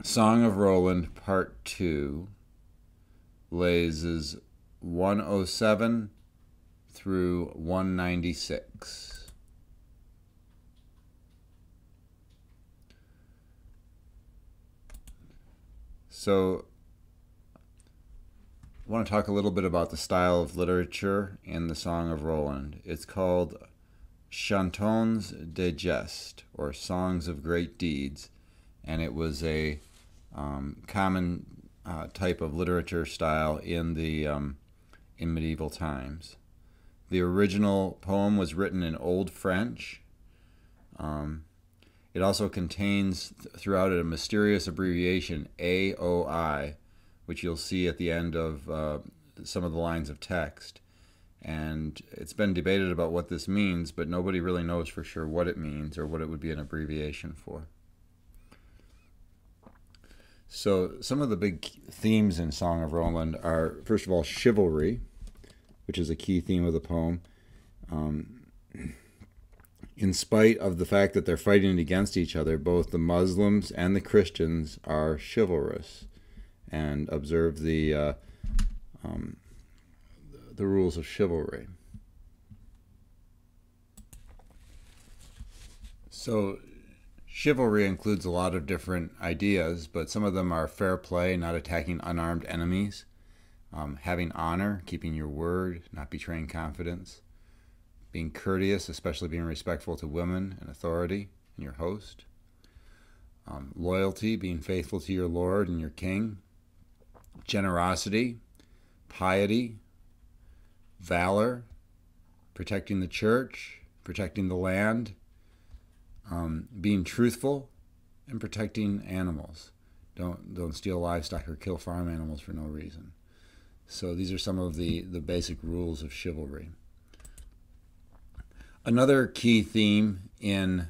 Song of Roland, Part 2, Laisse 107 through 196. So, I want to talk a little bit about the style of literature in the Song of Roland. It's called Chantons de Geste, or Songs of Great Deeds, and it was a common type of literature style in medieval times. The original poem was written in Old French. It also contains throughout it a mysterious abbreviation, AOI, which you'll see at the end of some of the lines of text. And it's been debated about what this means, but nobody really knows for sure what it means or what it would be an abbreviation for. So some of the big themes in Song of Roland are, first of all, chivalry, which is a key theme of the poem. In spite of the fact that they're fighting against each other, both the Muslims and the Christians are chivalrous and observe the rules of chivalry. So chivalry includes a lot of different ideas, but some of them are fair play, not attacking unarmed enemies, having honor, keeping your word, not betraying confidence, being courteous, especially being respectful to women and authority and your host, loyalty, being faithful to your Lord and your King, generosity, piety, valor, protecting the church, protecting the land, being truthful, and protecting animals. Don't steal livestock or kill farm animals for no reason. So these are some of the basic rules of chivalry. Another key theme in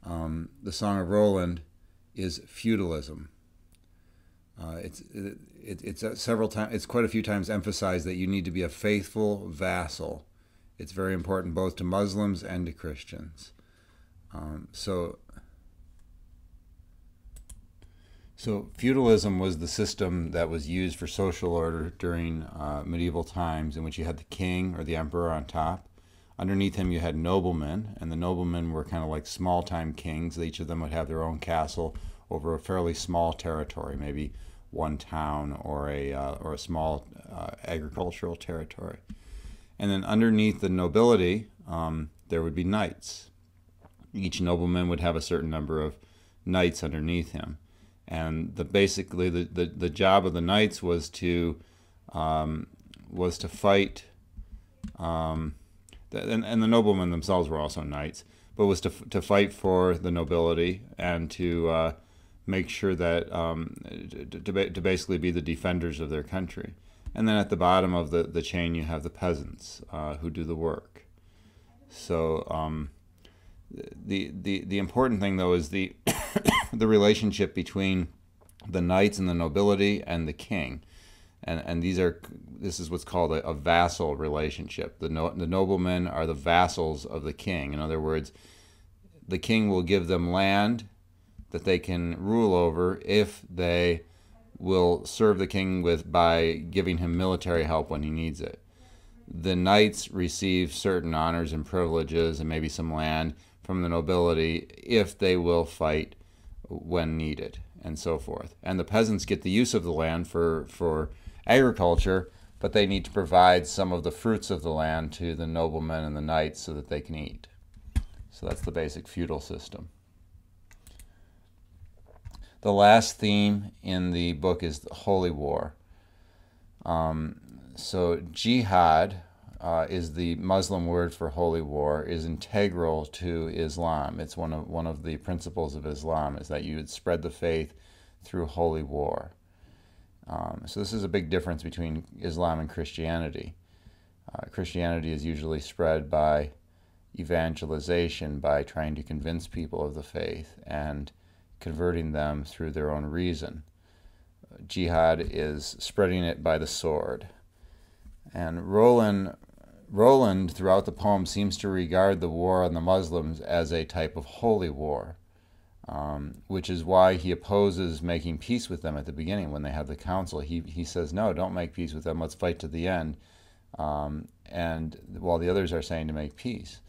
the Song of Roland is feudalism. It's several times. It's quite a few times emphasized that you need to be a faithful vassal. It's very important both to Muslims and to Christians. So feudalism was the system that was used for social order during medieval times, in which you had the king or the emperor on top. Underneath him you had noblemen, and the noblemen were kind of like small-time kings. Each of them would have their own castle over a fairly small territory, maybe one town or a small agricultural territory. And then underneath the nobility, there would be knights. Each nobleman would have a certain number of knights underneath him, and basically the job of the knights was to fight. And the noblemen themselves were also knights, but was to fight for the nobility and to make sure that to basically be the defenders of their country. And then at the bottom of the chain you have the peasants who do the work. So the important thing though is the the relationship between the knights and the nobility and the king. And this is what's called a vassal relationship. The noblemen are the vassals of the king. In other words, the king will give them land that they can rule over if they will serve the king by giving him military help when he needs it. The knights receive certain honors and privileges and maybe some land from the nobility if they will fight when needed, and so forth. And the peasants get the use of the land for agriculture, but they need to provide some of the fruits of the land to the noblemen and the knights so that they can eat. So that's the basic feudal system. The last theme in the book is the holy war. So jihad is the Muslim word for holy war, is integral to Islam. It's one of the principles of Islam, is that you would spread the faith through holy war. So this is a big difference between Islam and Christianity. Christianity is usually spread by evangelization, by trying to convince people of the faith and converting them through their own reason. Jihad is spreading it by the sword. And Roland, throughout the poem, seems to regard the war on the Muslims as a type of holy war. which is why he opposes making peace with them at the beginning when they have the council. He says, no, don't make peace with them. Let's fight to the end. And while the others are saying to make peace.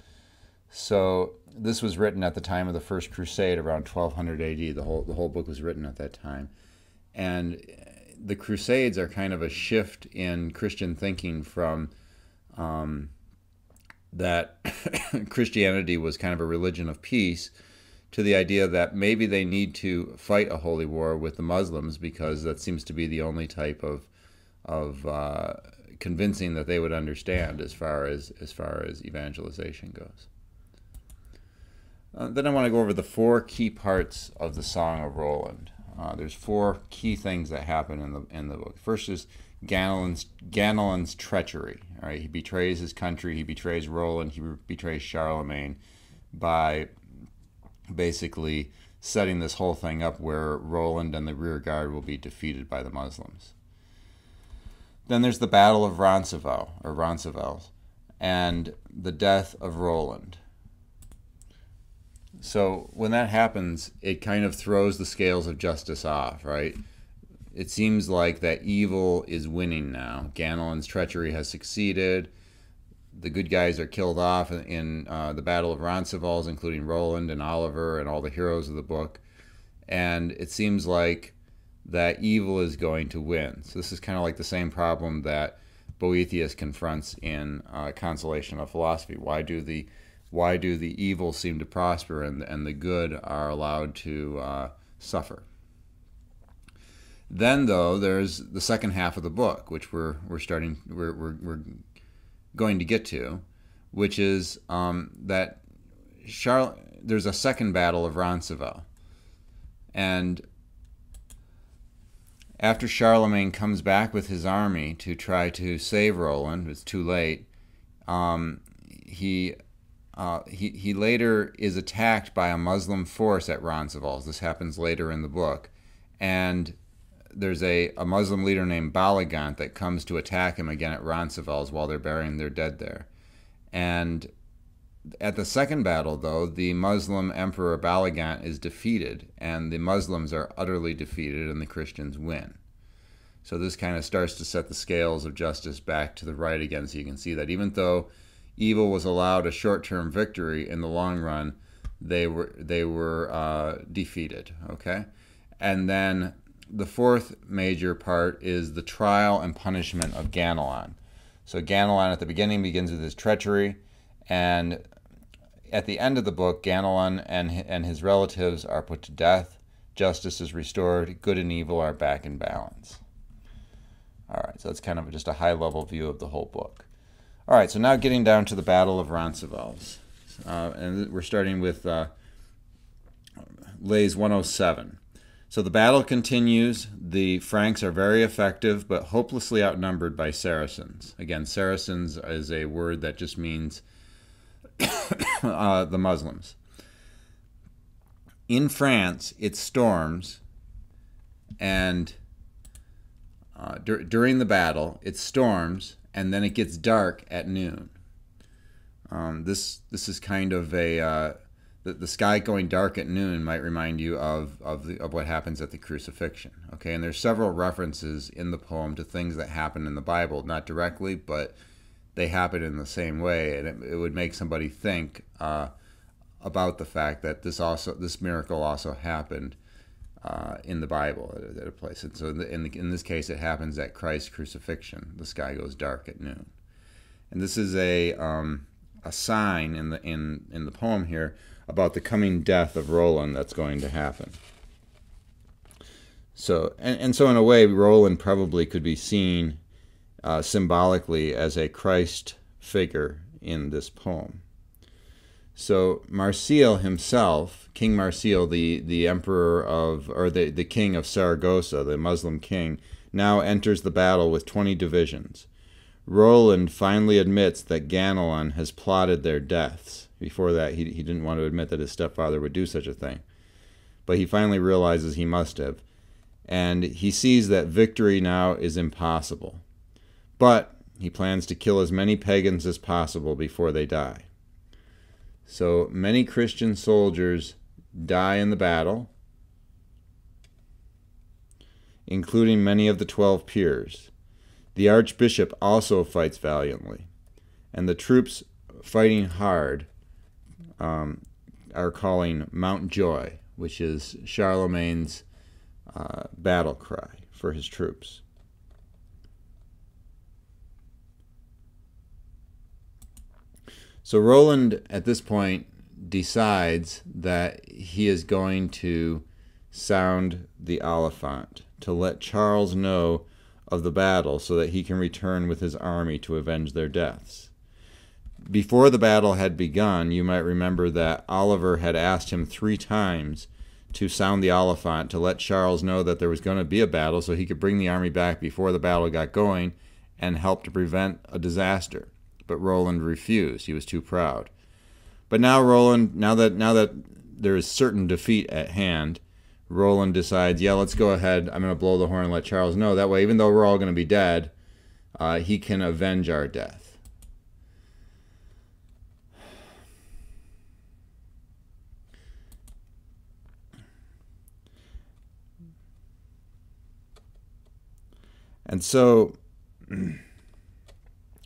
So this was written at the time of the First Crusade, around 1200 A.D. The whole book was written at that time. And the Crusades are kind of a shift in Christian thinking from that Christianity was kind of a religion of peace to the idea that maybe they need to fight a holy war with the Muslims because that seems to be the only type of convincing that they would understand as far as evangelization goes. Then I want to go over the 4 key parts of the Song of Roland. There's 4 key things that happen in the book. First is Ganelon's treachery. All right, he betrays his country. He betrays Roland. He betrays Charlemagne by basically setting this whole thing up where Roland and the rear guard will be defeated by the Muslims. Then there's the Battle of Roncesvalles, and the death of Roland. So when that happens, it kind of throws the scales of justice off, right? It seems like that evil is winning now. Ganelon's treachery has succeeded. The good guys are killed off in the Battle of Roncesvalles, including Roland and Oliver and all the heroes of the book. And it seems like that evil is going to win. So this is kind of like the same problem that Boethius confronts in Consolation of Philosophy. Why do the evil seem to prosper and the good are allowed to suffer? Then, though, there's the second half of the book, which we're going to get to, which is that there's a second battle of Roncesvalles, and after Charlemagne comes back with his army to try to save Roland, it's too late. He later is attacked by a Muslim force at Roncesvalles. This happens later in the book, and there's a Muslim leader named Balagant that comes to attack him again at Roncesvalles while they're burying their dead there. And at the second battle, though, the Muslim emperor Balagant is defeated, and the Muslims are utterly defeated, and the Christians win. So this kind of starts to set the scales of justice back to the right again, so you can see that even though evil was allowed a short-term victory, in the long run, they were defeated, okay? And then the fourth major part is the trial and punishment of Ganelon. So Ganelon at the beginning begins with his treachery, and at the end of the book, Ganelon and his relatives are put to death. Justice is restored. Good and evil are back in balance. All right, so that's kind of just a high-level view of the whole book. All right, so now getting down to the Battle of Roncesvalles. And we're starting with Laisse 107. So the battle continues. The Franks are very effective, but hopelessly outnumbered by Saracens. Again, Saracens is a word that just means the Muslims. In France, it storms, and during the battle, it storms, and then it gets dark at noon. This is kind of a the sky going dark at noon might remind you of what happens at the crucifixion. Okay, and there's several references in the poem to things that happen in the Bible, not directly, but they happen in the same way, and it would make somebody think about the fact that this miracle also happened in the Bible at a place. And so in this case, it happens at Christ's crucifixion. The sky goes dark at noon, and this is a sign in the poem here about the coming death of Roland that's going to happen. So and so in a way, Roland probably could be seen symbolically as a Christ figure in this poem. So Marsil himself, King Marsil, the emperor the king of Saragossa, the Muslim king, now enters the battle with 20 divisions. Roland finally admits that Ganelon has plotted their deaths. Before that, he didn't want to admit that his stepfather would do such a thing. But he finally realizes he must have. And he sees that victory now is impossible. But he plans to kill as many pagans as possible before they die. So many Christian soldiers die in the battle, including many of the 12 peers. The archbishop also fights valiantly, and the troops fighting hard are calling Mount Joy, which is Charlemagne's battle cry for his troops. So Roland, at this point, decides that he is going to sound the Oliphant to let Charles know of the battle so that he can return with his army to avenge their deaths. Before the battle had begun, you might remember that Oliver had asked him 3 times to sound the Oliphant to let Charles know that there was going to be a battle so he could bring the army back before the battle got going and help to prevent a disaster. But Roland refused. He was too proud. But now Roland, now that there is certain defeat at hand, Roland decides, yeah, let's go ahead. I'm going to blow the horn and let Charles know. That way, even though we're all going to be dead, he can avenge our death. And so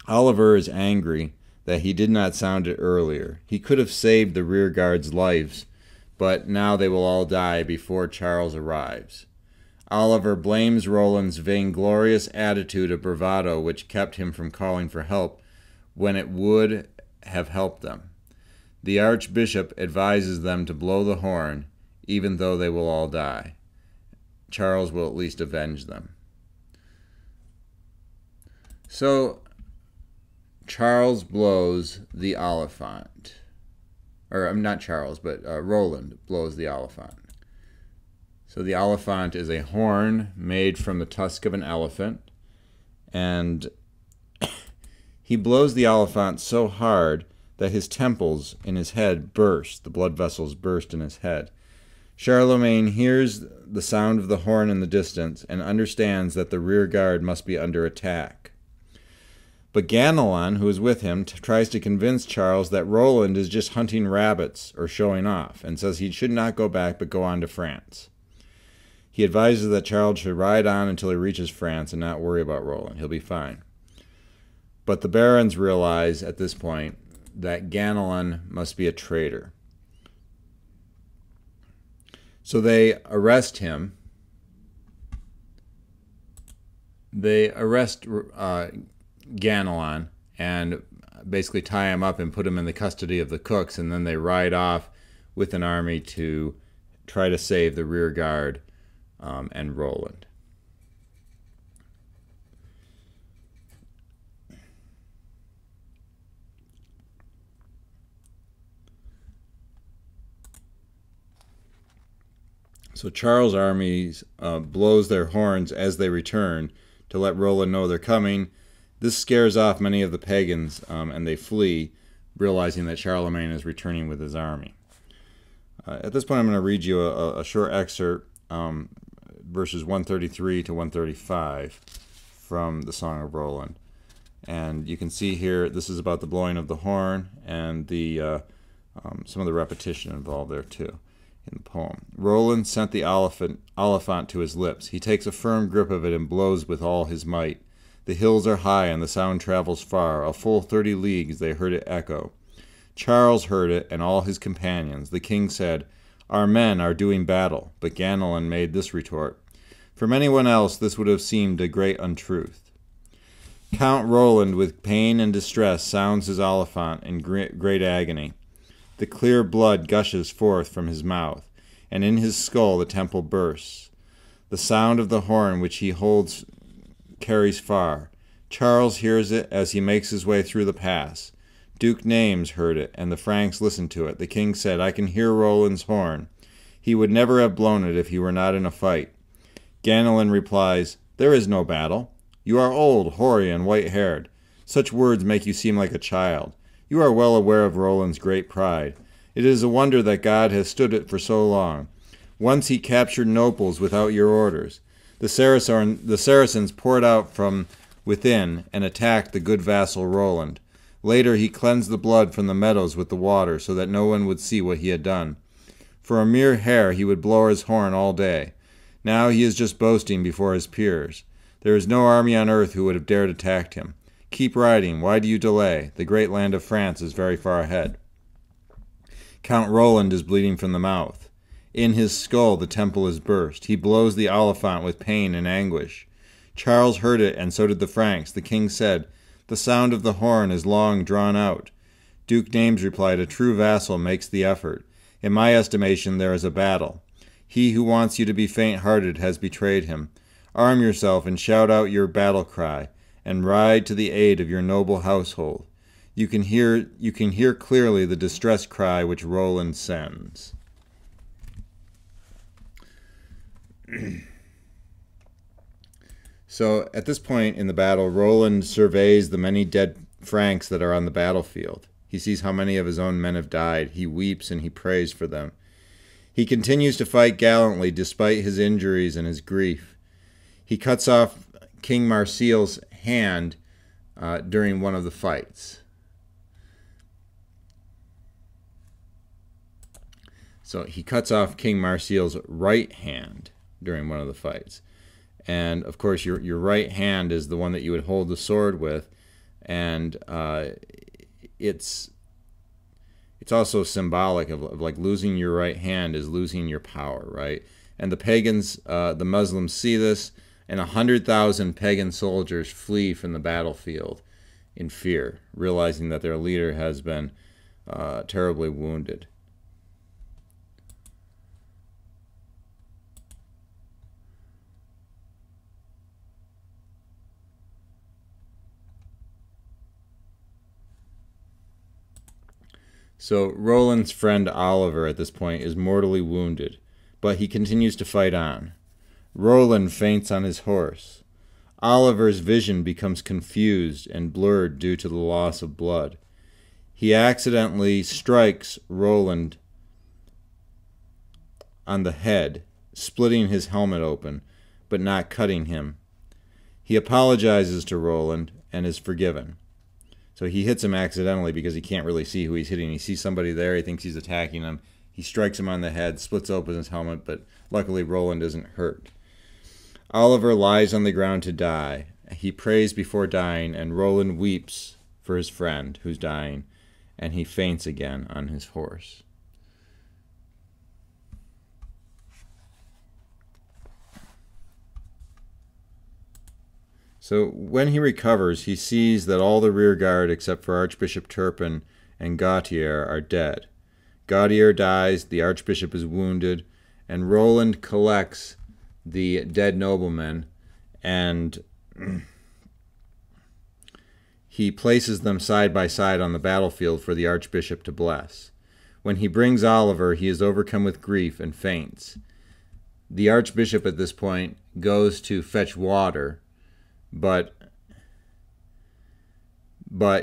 Oliver is angry that he did not sound it earlier. He could have saved the rear guard's lives, but now they will all die before Charles arrives. Oliver blames Roland's vainglorious attitude of bravado, which kept him from calling for help when it would have helped them. The archbishop advises them to blow the horn, even though they will all die. Charles will at least avenge them. So Charles blows the Oliphant. Or not Charles, but Roland blows the Oliphant. So the Oliphant is a horn made from the tusk of an elephant. And he blows the Oliphant so hard that his temples in his head burst. The blood vessels burst in his head. Charlemagne hears the sound of the horn in the distance and understands that the rear guard must be under attack. But Ganelon, who is with him, tries to convince Charles that Roland is just hunting rabbits or showing off, and says he should not go back but go on to France. He advises that Charles should ride on until he reaches France and not worry about Roland. He'll be fine. But the barons realize at this point that Ganelon must be a traitor. So they arrest him. They arrest Ganelon and basically tie him up and put him in the custody of the cooks, and then they ride off with an army to try to save the rear guard and Roland. So Charles' armies blows their horns as they return to let Roland know they're coming. This scares off many of the pagans, and they flee, realizing that Charlemagne is returning with his army. At this point, I'm going to read you a short excerpt, verses 133 to 135 from the Song of Roland. And you can see here, this is about the blowing of the horn and the some of the repetition involved there too in the poem. Roland sent the Oliphant to his lips. He takes a firm grip of it and blows with all his might. The hills are high and the sound travels far. A full 30 leagues they heard it echo. Charles heard it and all his companions. The king said, "Our men are doing battle." But Ganelon made this retort. From anyone else this would have seemed a great untruth. Count Roland with pain and distress sounds his Oliphant in great agony. The clear blood gushes forth from his mouth, and in his skull the temple bursts. The sound of the horn which he holds carries far. Charles hears it as he makes his way through the pass. Duke Naimes heard it, and the Franks listened to it. The king said, "I can hear Roland's horn. He would never have blown it if he were not in a fight." Ganelon replies, "There is no battle. You are old, hoary, and white-haired. Such words make you seem like a child. You are well aware of Roland's great pride. It is a wonder that God has stood it for so long. Once he captured Naples without your orders. The Saracens poured out from within and attacked the good vassal Roland. Later he cleansed the blood from the meadows with the water so that no one would see what he had done. For a mere hair he would blow his horn all day. Now he is just boasting before his peers. There is no army on earth who would have dared attack him. Keep riding. Why do you delay? The great land of France is very far ahead. Count Roland is bleeding from the mouth. In his skull the temple is burst. He blows the Oliphant with pain and anguish. Charles heard it, and so did the Franks. The king said, "The sound of the horn is long drawn out." Duke Naimes replied, "A true vassal makes the effort. In my estimation there is a battle. He who wants you to be faint-hearted has betrayed him. Arm yourself and shout out your battle cry, and ride to the aid of your noble household. You can hear clearly the distress cry which Roland sends." So at this point in the battle, Roland surveys the many dead Franks that are on the battlefield. He sees how many of his own men have died. He weeps and he prays for them. He continues to fight gallantly despite his injuries and his grief. He cuts off King Marsile's hand during one of the fights. So he cuts off King Marsile's right hand during one of the fights. And, of course, your right hand is the one that you would hold the sword with. And it's also symbolic of like losing your right hand is losing your power, right? And the pagans, the Muslims see this, and 100,000 pagan soldiers flee from the battlefield in fear, realizing that their leader has been terribly wounded. So Roland's friend Oliver at this point is mortally wounded, but he continues to fight on. Roland faints on his horse. Oliver's vision becomes confused and blurred due to the loss of blood. He accidentally strikes Roland on the head, splitting his helmet open, but not cutting him. He apologizes to Roland and is forgiven. So he hits him accidentally because he can't really see who he's hitting. He sees somebody there, he thinks he's attacking him. He strikes him on the head, splits open his helmet, but luckily Roland isn't hurt. Oliver lies on the ground to die. He prays before dying, and Roland weeps for his friend who's dying, and he faints again on his horse. So when he recovers, he sees that all the rear guard except for Archbishop Turpin and Gautier are dead. Gautier dies, the Archbishop is wounded, and Roland collects the dead noblemen and he places them side by side on the battlefield for the Archbishop to bless. When he brings Oliver, he is overcome with grief and faints. The Archbishop at this point goes to fetch water, but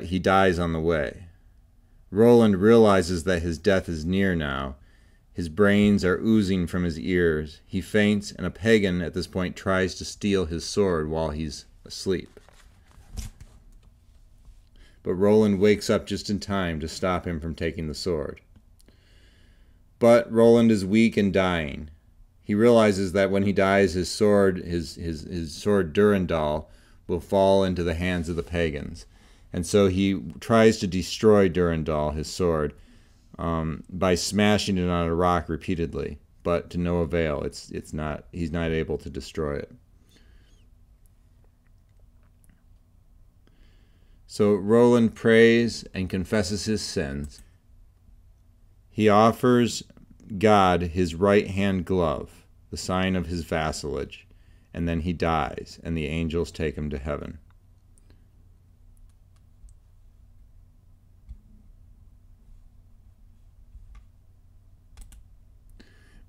he dies on the way. Roland realizes that his death is near now. His brains are oozing from his ears. He faints, and a pagan at this point tries to steal his sword while he's asleep. But Roland wakes up just in time to stop him from taking the sword. But Roland is weak and dying. He realizes that when he dies, his sword Durendal will fall into the hands of the pagans. And so he tries to destroy Durendal, his sword, by smashing it on a rock repeatedly, but to no avail. He's not able to destroy it. So Roland prays and confesses his sins. He offers God his right hand glove, the sign of his vassalage, and then he dies, and the angels take him to heaven.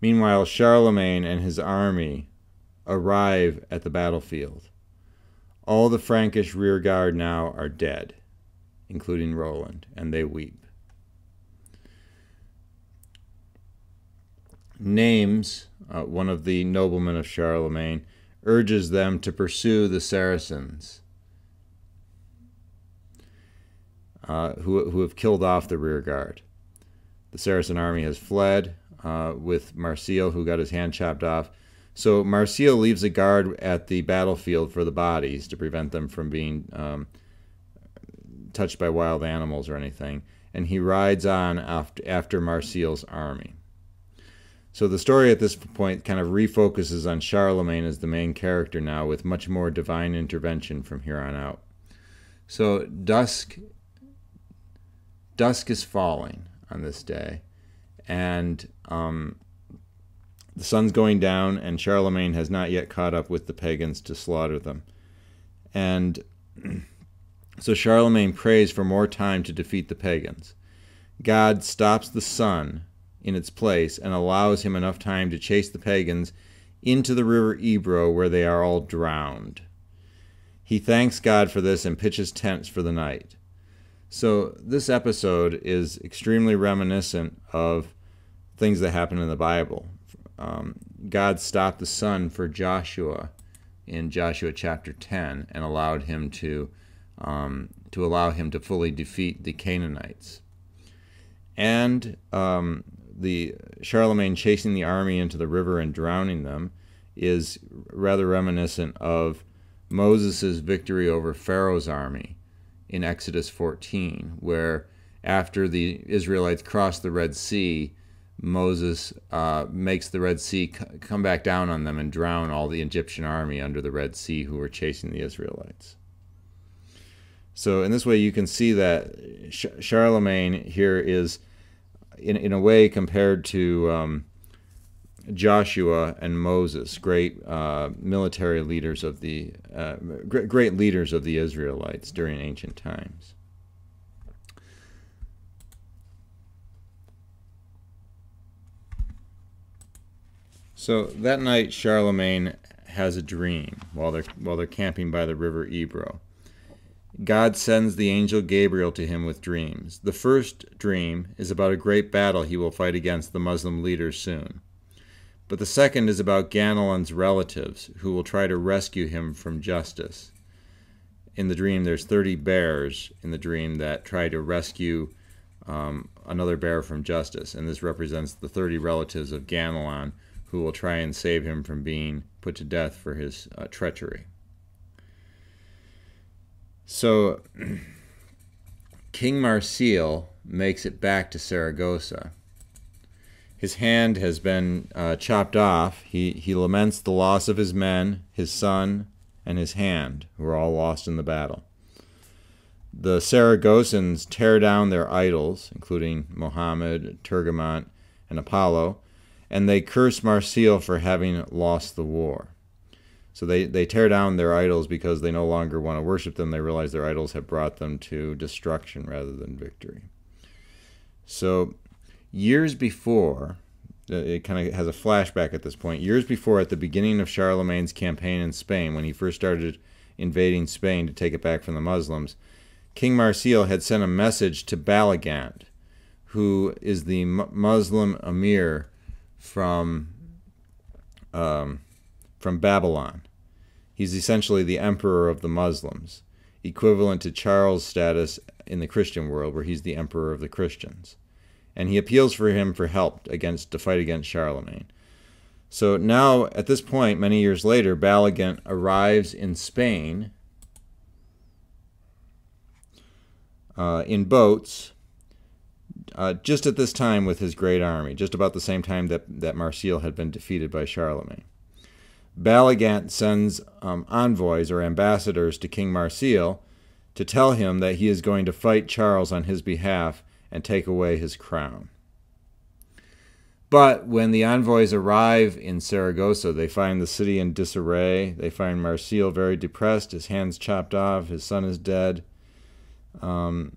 Meanwhile, Charlemagne and his army arrive at the battlefield. All the Frankish rearguard now are dead, including Roland, and they weep. Naimes, one of the noblemen of Charlemagne, urges them to pursue the Saracens, who have killed off the rearguard. The Saracen army has fled. with Marsil, who got his hand chopped off. So Marsil leaves a guard at the battlefield for the bodies to prevent them from being touched by wild animals or anything. And he rides on after Marsil's army. So the story at this point kind of refocuses on Charlemagne as the main character now, with much more divine intervention from here on out. So dusk is falling on this day, and the sun's going down, and Charlemagne has not yet caught up with the pagans to slaughter them. And so Charlemagne prays for more time to defeat the pagans. God stops the sun in its place and allows him enough time to chase the pagans into the river Ebro, where they are all drowned. He thanks God for this and pitches tents for the night. So this episode is extremely reminiscent of things that happen in the Bible. God stopped the sun for Joshua in Joshua chapter 10 and allowed him to allow him to fully defeat the Canaanites. And the Charlemagne chasing the army into the river and drowning them is rather reminiscent of Moses' victory over Pharaoh's army in Exodus 14, where after the Israelites cross the Red Sea, Moses makes the Red Sea come back down on them and drown all the Egyptian army under the Red Sea who were chasing the Israelites. So in this way you can see that Charlemagne here is in a way compared to Joshua and Moses, great military leaders of the great leaders of the Israelites during ancient times. So that night, Charlemagne has a dream while they're camping by the river Ebro. God sends the angel Gabriel to him with dreams. The first dream is about a great battle he will fight against the Muslim leaders soon. But the second is about Ganelon's relatives, who will try to rescue him from justice. In the dream, there's 30 bears in the dream that try to rescue another bear from justice, and this represents the 30 relatives of Ganelon, who will try and save him from being put to death for his treachery. So King Marsil makes it back to Saragossa. His hand has been chopped off. He laments the loss of his men, his son, and his hand, who are all lost in the battle. The Saragossans tear down their idols, including Mohammed, Turgamont, and Apollo, and they curse Marsil for having lost the war. So they tear down their idols because they no longer want to worship them. They realize their idols have brought them to destruction rather than victory. So years before, it kind of has a flashback at this point, years before, at the beginning of Charlemagne's campaign in Spain, when he first started invading Spain to take it back from the Muslims, King Marsil had sent a message to Balagant, who is the Muslim emir from Babylon. He's essentially the emperor of the Muslims, equivalent to Charles' status in the Christian world, where he's the emperor of the Christians. And he appeals for him for help to fight against Charlemagne. So now, at this point, many years later, Balagant arrives in Spain in boats, just at this time with his great army, just about the same time that Marsil had been defeated by Charlemagne. Balagant sends envoys or ambassadors to King Marsil to tell him that he is going to fight Charles on his behalf and take away his crown. But when the envoys arrive in Saragossa, they find the city in disarray. They find Marsil very depressed, his hands chopped off, his son is dead. The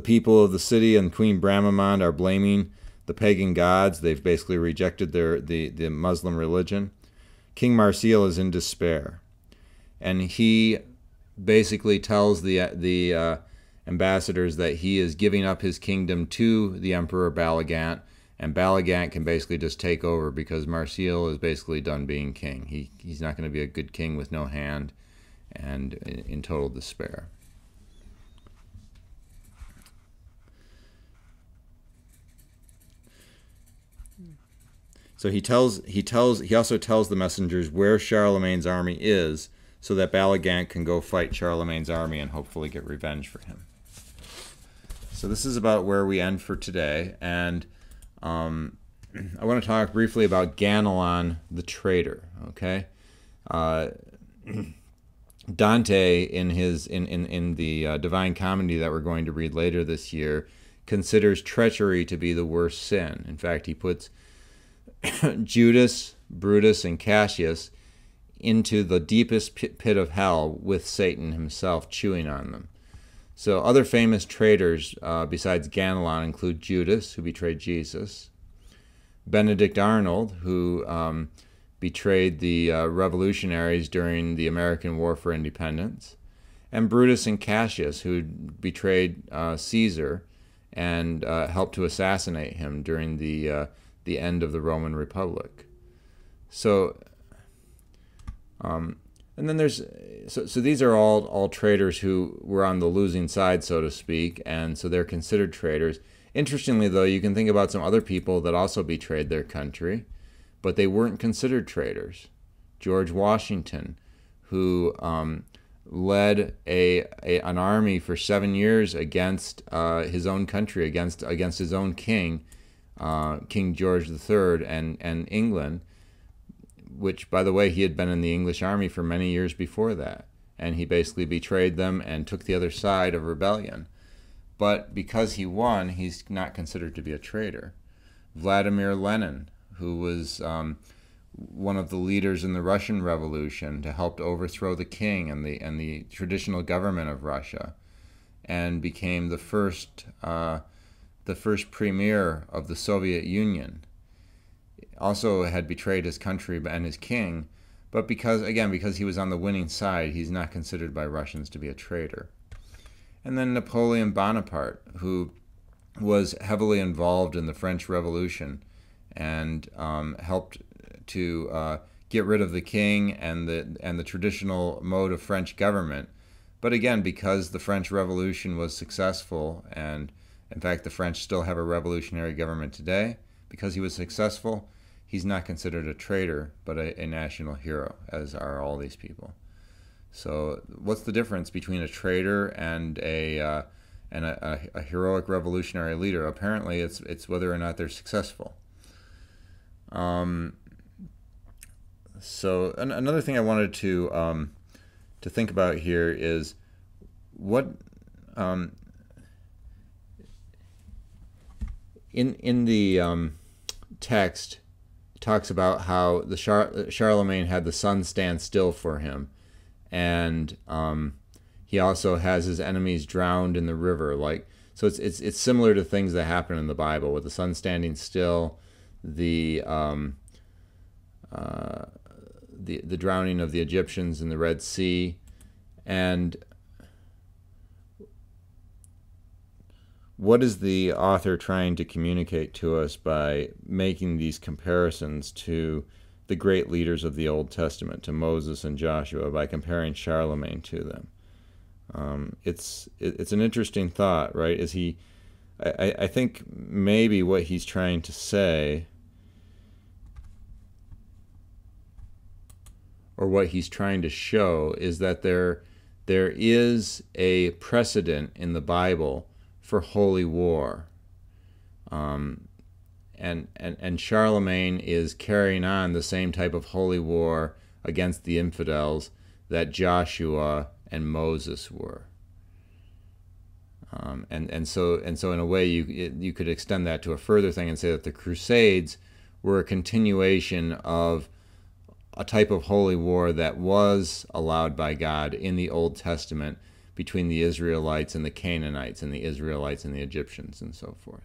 people of the city and Queen Bramamond are blaming the pagan gods. They've basically rejected the Muslim religion. King Marsil is in despair, and he basically tells the ambassadors that he is giving up his kingdom to the Emperor Balagant, and Balagant can basically just take over because Marsil is basically done being king. He's not going to be a good king with no hand and in total despair. So he also tells the messengers where Charlemagne's army is, so that Ballagant can go fight Charlemagne's army and hopefully get revenge for him. So this is about where we end for today, and I want to talk briefly about Ganelon the traitor. Okay, Dante in the Divine Comedy that we're going to read later this year considers treachery to be the worst sin. In fact, he puts Judas, Brutus, and Cassius into the deepest pit of hell with Satan himself chewing on them. So other famous traitors besides Ganelon include Judas, who betrayed Jesus, Benedict Arnold, who betrayed the revolutionaries during the American War for Independence, and Brutus and Cassius, who betrayed Caesar and helped to assassinate him during the end of the Roman Republic. So, and then there's so these are all traitors who were on the losing side, so to speak, and so they're considered traitors. Interestingly, though, you can think about some other people that also betrayed their country, but they weren't considered traitors. George Washington, who led an army for 7 years against his own country, against his own king, King George III, and England, which, by the way, he had been in the English army for many years before that, and he basically betrayed them and took the other side of rebellion. But because he won, he's not considered to be a traitor. Vladimir Lenin, who was one of the leaders in the Russian Revolution to help to overthrow the king and the traditional government of Russia, and became the first premier of the Soviet Union, also had betrayed his country and his king, but because he was on the winning side, he's not considered by Russians to be a traitor. And then Napoleon Bonaparte, who was heavily involved in the French Revolution and helped to get rid of the king and the traditional mode of French government. But again, because the French Revolution was successful, and in fact the French still have a revolutionary government today, because he was successful, he's not considered a traitor, but a national hero, as are all these people. So what's the difference between a traitor and a heroic revolutionary leader? Apparently it's whether or not they're successful. So another thing I wanted to think about here is what in the text talks about how the Charlemagne had the sun stand still for him, and he also has his enemies drowned in the river. So it's similar to things that happen in the Bible, with the sun standing still, the drowning of the Egyptians in the Red Sea. And what is the author trying to communicate to us by making these comparisons to the great leaders of the Old Testament, to Moses and Joshua, by comparing Charlemagne to them? It's an interesting thought, right? I think maybe what he's trying to say, or what he's trying to show, is that there is a precedent in the Bible for holy war, and Charlemagne is carrying on the same type of holy war against the infidels that Joshua and Moses were. And so in a way you could extend that to a further thing and say that the Crusades were a continuation of a type of holy war that was allowed by God in the Old Testament between the Israelites and the Canaanites, and the Israelites and the Egyptians, and so forth.